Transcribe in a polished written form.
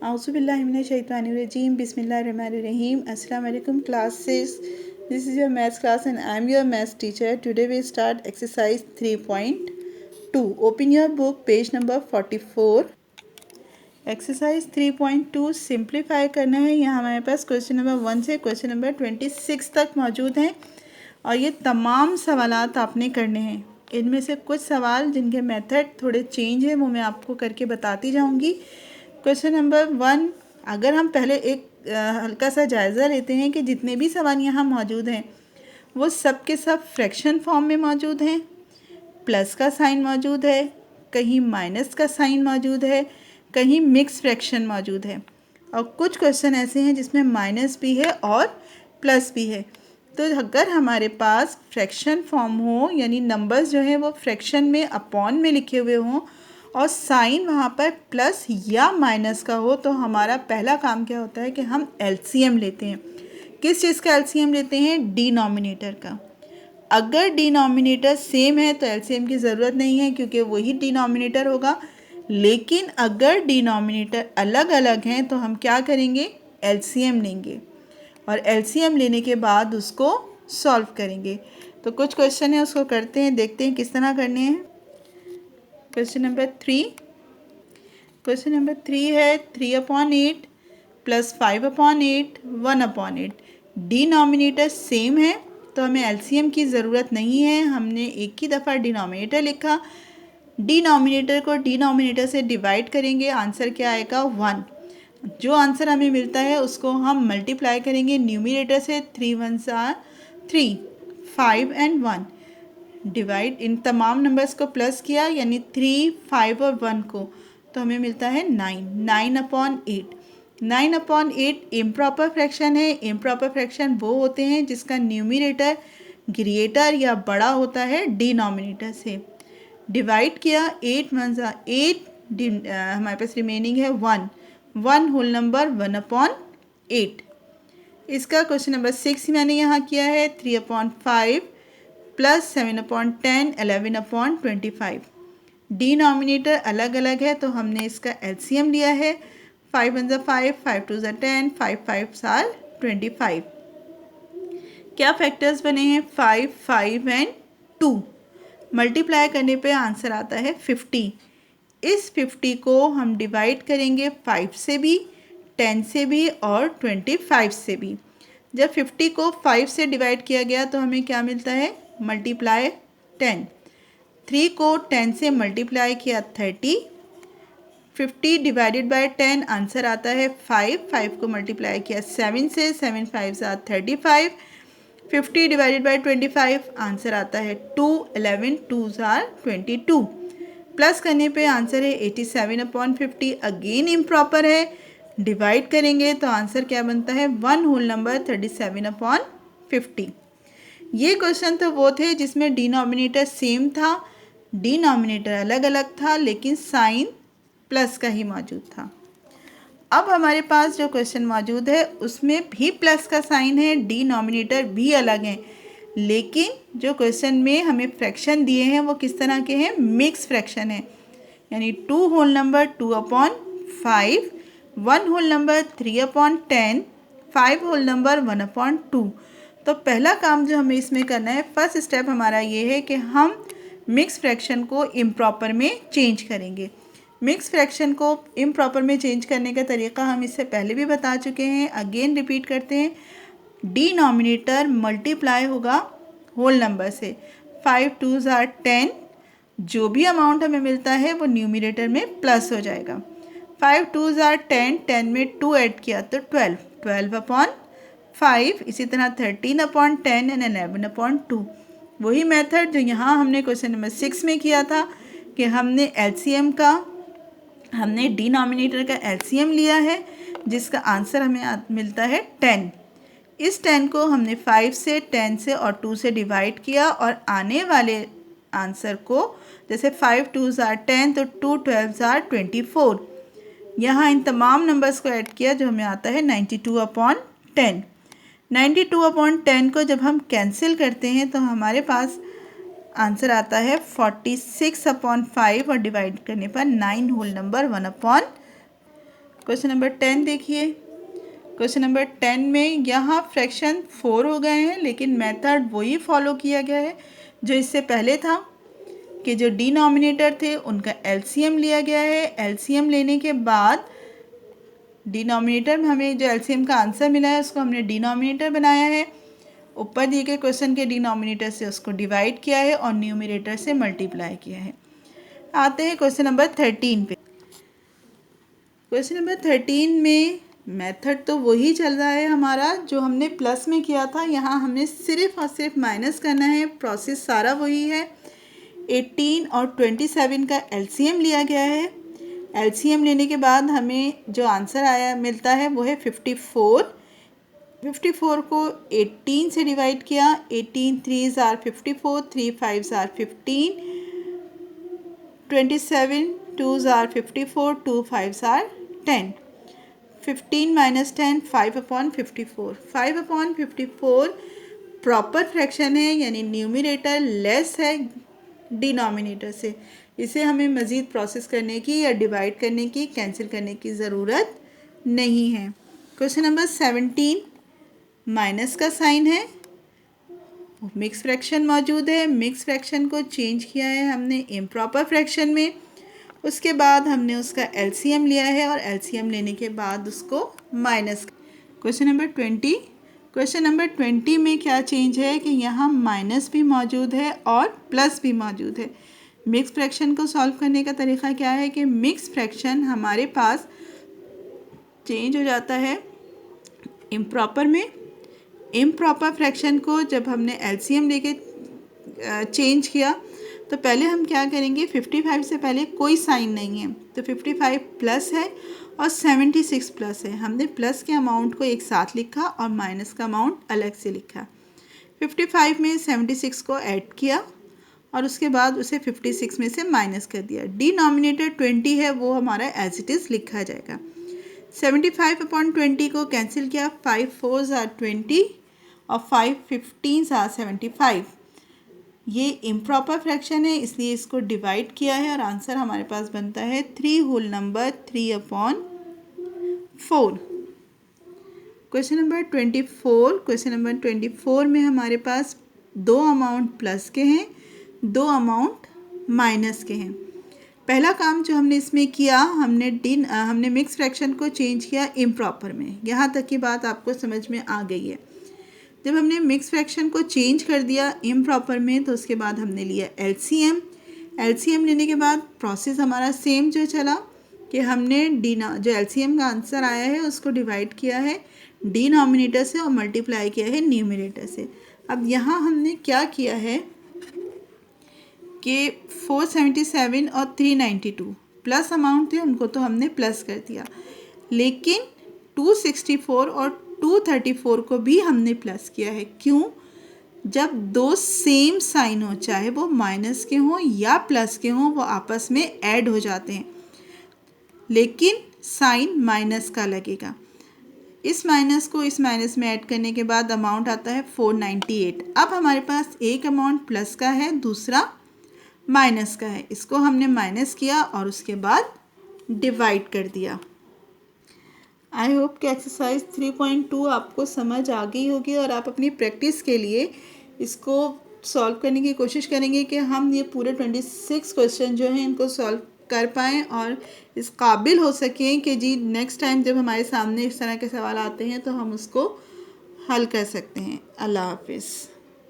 Auzubillahiminash-shaytanir-rajim. Bismillahir-rahmanir-rahim. Assalamu alaikum class 6. This is your maths class and I am your maths teacher. Today we start exercise 3.2. Open your book page number 44. Exercise 3.2 simplify करना है। यहाँ हमारे पास question number 1 से question number 26 तक मौजूद हैं और ये तमाम सवालात आपने करने हैं। इनमें से कुछ सवाल जिनके मेथड थोड़े चेंज हैं वो मैं आपको करके बताती जाऊँगी। क्वेश्चन नंबर 1, अगर हम पहले एक हल्का सा जायज़ा लेते हैं कि जितने भी सवाल यहाँ मौजूद हैं वो सब के सब फ्रैक्शन फॉर्म में मौजूद हैं, प्लस का साइन मौजूद है, कहीं माइनस का साइन मौजूद है, कहीं मिक्स फ्रैक्शन मौजूद है और कुछ क्वेश्चन ऐसे हैं जिसमें माइनस भी है और प्लस भी है। तो अगर हमारे पास फ्रैक्शन फॉर्म हो यानी नंबर्स जो हैं वो फ्रैक्शन में अपॉन में लिखे हुए हों और साइन वहाँ पर प्लस या माइनस का हो, तो हमारा पहला काम क्या होता है कि हम एलसीएम लेते हैं। किस चीज़ का एलसीएम लेते हैं? डिनोमिनेटर का। अगर डिनोमिनेटर सेम है तो एलसीएम की ज़रूरत नहीं है क्योंकि वही डिनोमिनेटर होगा, लेकिन अगर डिनोमिनेटर अलग अलग हैं तो हम क्या करेंगे? एलसीएम लेंगे और एलसीएम लेने के बाद उसको सॉल्व करेंगे। तो कुछ क्वेश्चन है उसको करते हैं, देखते हैं किस तरह करने हैं। क्वेश्चन नंबर 3 है 3/8 प्लस 5/8 1/8। डिनोमिनेटर सेम है तो हमें एलसीएम की ज़रूरत नहीं है, हमने एक ही दफ़ा डिनोमिनेटर लिखा। डिनोमिनेटर को डिनोमिनेटर से डिवाइड करेंगे, आंसर क्या आएगा? 1। जो आंसर हमें मिलता है उसको हम मल्टीप्लाई करेंगे न्यूमिनेटर से। 3 1s are 3, 5 and 1। Divide in तमाम नंबर्स को प्लस किया यानी 3, 5 और 1 को, तो हमें मिलता है 9। 9/8। 9/8 इम्प्रॉपर फ्रैक्शन है। इम्प्रॉपर फ्रैक्शन वो होते हैं जिसका न्यूमिनेटर ग्रेटर या बड़ा होता है डिनोमिनेटर से। डिवाइड किया 8 1s are 8, हमारे पास रिमेनिंग है 1 होल नंबर 1/8। इसका क्वेश्चन नंबर 6 मैंने यहाँ किया है 3/5 प्लस 7/10 11/25। डिनोमिनेटर अलग अलग है तो हमने इसका एलसीएम लिया है। 5 1s are 5, 5 2s are 10, 5 5s are 25। क्या फैक्टर्स बने हैं? 5, 5 एंड 2। मल्टीप्लाई करने पे आंसर आता है 50। इस 50 को हम डिवाइड करेंगे 5 से भी, 10 से भी और 25 से भी। जब 50 को 5 से डिवाइड किया गया तो हमें क्या मिलता है? मल्टीप्लाई 10। 3 को 10 से मल्टीप्लाई किया 30। 50 डिवाइडेड बाय 10 आंसर आता है 5। 5 को मल्टीप्लाई किया 7 से, 7 5s are 35। 50 divided by 25 answer आता है 2। 11 2s are 22। प्लस करने पे आंसर है 87/50। अगेन इम्प्रॉपर है, डिवाइड करेंगे तो आंसर क्या बनता है? 1 होल नंबर 37/50। ये क्वेश्चन तो वो थे जिसमें डिनोमिनेटर सेम था, डिनोमिनेटर अलग अलग था, लेकिन साइन प्लस का ही मौजूद था। अब हमारे पास जो क्वेश्चन मौजूद है उसमें भी प्लस का साइन है, डिनोमिनेटर भी अलग हैं, लेकिन जो क्वेश्चन में हमें फ्रैक्शन दिए हैं वो किस तरह के हैं? मिक्स फ्रैक्शन है। यानी 2 whole number 2/5, 1 whole number 3/10, 5 whole number 1/2। तो पहला काम जो हमें इसमें करना है, फर्स्ट स्टेप हमारा ये है कि हम मिक्स फ्रैक्शन को इम्प्रॉपर में चेंज करेंगे। मिक्स फ्रैक्शन को इम्प्रॉपर में चेंज करने का तरीका हम इससे पहले भी बता चुके हैं, अगेन रिपीट करते हैं। डिनोमिनेटर मल्टीप्लाई होगा होल नंबर से। 5 2s are 10। जो भी अमाउंट हमें मिलता है वो न्यूमिनेटर में प्लस हो जाएगा। 5 2s are 10, 10 में 2 ऐड किया तो 12, 12/5। इसी तरह 13/10 एंड 11/2। वही मेथड जो यहाँ हमने क्वेश्चन नंबर 6 में किया था कि हमने डिनोमिनेटर का एलसीएम लिया है जिसका आंसर हमें मिलता है 10। इस 10 को हमने 5 से, 10 से और 2 से डिवाइड किया और आने वाले आंसर को, जैसे 5 2s are 10 तो 2 12s are 24। यहाँ इन तमाम नंबर्स को ऐड किया जो हमें आता है 92/10। 92/10 को जब हम कैंसिल करते हैं तो हमारे पास आंसर आता है 46/5 और डिवाइड करने पर 9 होल नंबर 1/5। क्वेश्चन नंबर 10 देखिए। क्वेश्चन नंबर 10 में यहाँ फ्रैक्शन 4 हो गए हैं, लेकिन मेथड वही फॉलो किया गया है जो इससे पहले था कि जो डिनोमिनेटर थे उनका एलसीएम लिया गया है। एलसीएम लेने के बाद डिनोमिनेटर में हमें जो एलसीएम का आंसर मिला है उसको हमने डिनोमिनेटर बनाया है। ऊपर दिए गए क्वेश्चन के डिनोमिनेटर से उसको डिवाइड किया है और न्यूमरेटर से मल्टीप्लाई किया है। आते हैं क्वेश्चन नंबर 13 पे। क्वेश्चन नंबर 13 में मेथड तो वही चल रहा है हमारा जो हमने प्लस में किया था। यहाँ हमने सिर्फ और सिर्फ माइनस करना है, प्रोसेस सारा वही है। 18 और 27 का एलसीएम लिया गया है। एलसीएम लेने के बाद हमें जो आंसर आया मिलता है वो है 54। 54 को 18 से डिवाइड किया। 18 3s are 54, 3 5s are 15, 27 2s are 54, 2 5s are 10। 15 minus 10 5/54। 5/54 proper fraction है, यानी न्यूमरेटर लेस है डिनोमिनेटर से। इसे हमें मज़ीद प्रोसेस करने की या डिवाइड करने की, कैंसिल करने की ज़रूरत नहीं है। क्वेश्चन नंबर 17 माइनस का साइन है, मिक्स फ्रैक्शन मौजूद है। मिक्स फ्रैक्शन को चेंज किया है हमने इम्प्रॉपर फ्रैक्शन में। उसके बाद हमने उसका एलसीएम लिया है और एलसीएम लेने के बाद उसको minus. Question number 20। Question number 20 में क्या चेंज है कि यहाँ माइनस भी मौजूद है और प्लस भी मौजूद है। मिक्स फ्रैक्शन को सॉल्व करने का तरीका क्या है कि मिक्स फ्रैक्शन हमारे पास चेंज हो जाता है इम्प्रॉपर में। इम्प्रॉपर फ्रैक्शन को जब हमने एलसीएम लेके चेंज किया तो पहले हम क्या करेंगे, 55 से पहले कोई साइन नहीं है तो 55 प्लस है और 76 प्लस है। हमने प्लस के अमाउंट को एक साथ लिखा और माइनस का अमाउंट अलग से लिखा। 55 में 76 को ऐड किया और उसके बाद उसे 56 में से माइनस कर दिया। डिनोमिनेटर 20 है वो हमारा एज इट इज़ लिखा जाएगा। 75/20 को कैंसिल किया। 5 4s आर 20 और 5 15s आर 75। ये इम्प्रॉपर फ्रैक्शन है इसलिए इसको डिवाइड किया है और आंसर हमारे पास बनता है 3 whole number 3/4। Question number 24। Question number 24 में हमारे पास 2 अमाउंट प्लस के हैं, 2 अमाउंट माइनस के हैं। पहला काम जो हमने इसमें किया, हमने मिक्स फ्रैक्शन को चेंज किया इम्प्रॉपर में। यहाँ तक की बात आपको समझ में आ गई है। जब हमने मिक्स फ्रैक्शन को चेंज कर दिया इम्प्रॉपर में तो उसके बाद हमने लिया एलसीएम। एलसीएम लेने के बाद प्रोसेस हमारा सेम जो चला कि हमने जो एलसीएम का आंसर आया है उसको डिवाइड किया है डिनोमिनेटर से और मल्टीप्लाई किया है न्यूमरेटर से। अब यहाँ हमने क्या किया है कि 477 और 392 प्लस अमाउंट थे उनको तो हमने प्लस कर दिया, लेकिन 264 और 234 को भी हमने प्लस किया है। क्यों? जब दो सेम साइन हो, चाहे वो माइनस के हों या प्लस के हों, वो आपस में ऐड हो जाते हैं लेकिन साइन माइनस का लगेगा। इस माइनस को इस माइनस में ऐड करने के बाद अमाउंट आता है 498। अब हमारे पास एक अमाउंट प्लस का है, दूसरा माइनस का है। इसको हमने माइनस किया और उसके बाद डिवाइड कर दिया। आई होप कि एक्सरसाइज 3.2 आपको समझ आ गई होगी और आप अपनी प्रैक्टिस के लिए इसको सॉल्व करने की कोशिश करेंगे कि हम ये पूरे 26 क्वेश्चन जो हैं इनको सॉल्व कर पाएँ और इस काबिल हो सकें कि जी नेक्स्ट टाइम जब हमारे सामने इस तरह के सवाल आते हैं तो हम उसको हल कर सकते हैं। अल्लाह हाफिज़।